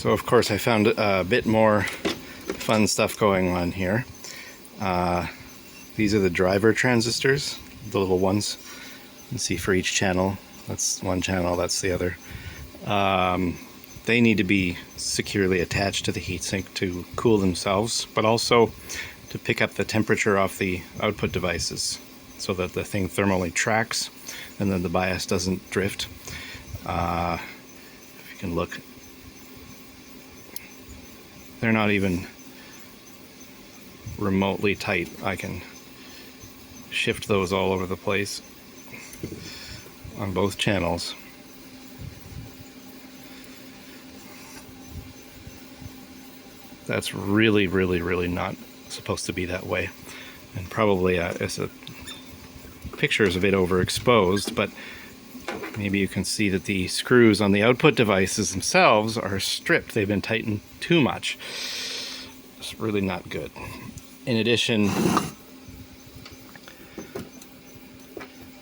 So of course I found a bit more fun stuff going on here. These are the driver transistors, the little ones. You can see for each channel. That's one channel, that's the other. They need to be securely attached to the heatsink to cool themselves, but also to pick up the temperature off the output devices so that the thing thermally tracks and then the bias doesn't drift. If you can look, they're not even remotely tight. I can shift those all over the place on both channels. That's really, really, really not supposed to be that way. And probably as a picture is a bit overexposed, but maybe you can see that the screws on the output devices themselves are stripped. They've been tightened too much. It's really not good. In addition, I'm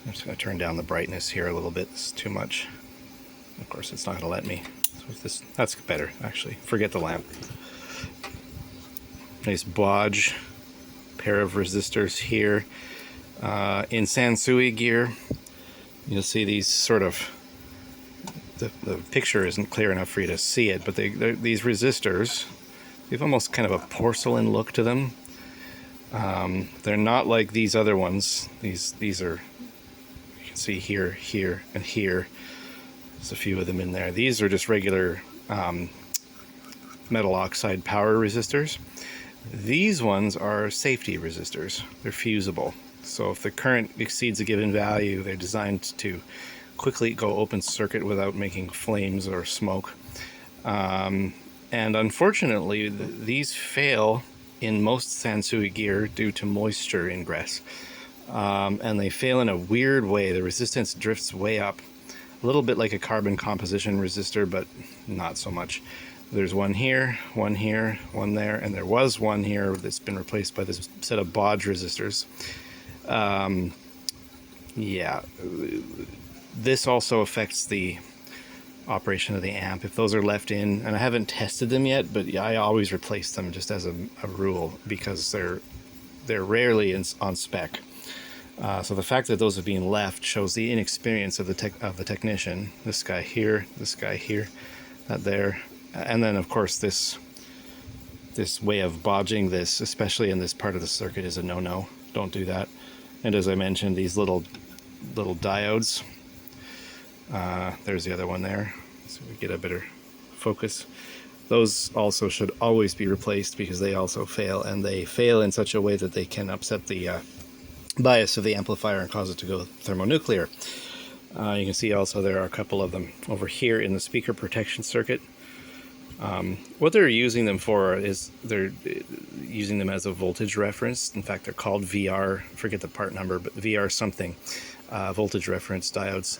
just going to turn down the brightness here a little bit. It's too much. Of course, it's not going to let me. So that's better, actually. Forget the lamp. Nice bodge pair of resistors here. In Sansui gear, you'll see these sort of, the picture isn't clear enough for you to see it, but these resistors, they have almost kind of a porcelain look to them. They're not like these other ones. These are, you can see here, here, and here. There's a few of them in there. These are just regular metal oxide power resistors. These ones are safety resistors. They're fusible. So if the current exceeds a given value, they're designed to quickly go open circuit without making flames or smoke. And unfortunately, these fail in most Sansui gear due to moisture ingress. And they fail in a weird way. The resistance drifts way up, a little bit like a carbon composition resistor, but not so much. There's one here, one here, one there, and there was one here that's been replaced by this set of bodge resistors. Yeah, this also affects the operation of the amp. If those are left in, and I haven't tested them yet, but I always replace them just as a rule because they're rarely on spec. So the fact that those are being left shows the inexperience of the technician. This guy here, that there. And then, of course, this way of bodging this, especially in this part of the circuit, is a no-no. Don't do that. And as I mentioned, these little diodes. There's the other one there, so we get a better focus. Those also should always be replaced because they also fail, and they fail in such a way that they can upset the bias of the amplifier and cause it to go thermonuclear. You can see also there are a couple of them over here in the speaker protection circuit. What they're using them for is they're using them as a voltage reference. In fact, they're called VR, forget the part number, but VR something, voltage reference diodes.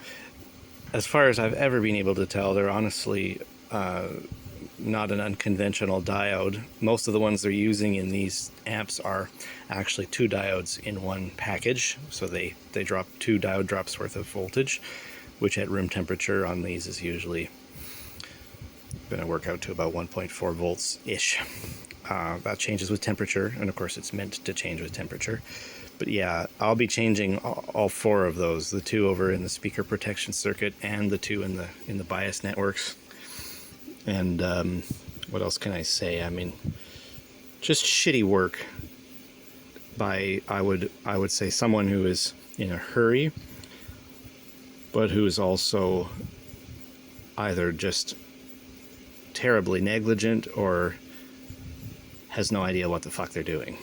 As far as I've ever been able to tell, they're honestly not an unconventional diode. Most of the ones they're using in these amps are actually two diodes in one package. So they drop two diode drops worth of voltage, which at room temperature on these is usually going to work out to about 1.4 volts ish. That changes with temperature, and of course it's meant to change with temperature. But yeah, I'll be changing all four of those, the two over in the speaker protection circuit and the two in the bias networks. And what else can I say? I mean, just shitty work by I would say someone who is in a hurry, but who is also either just terribly negligent or has no idea what the fuck they're doing.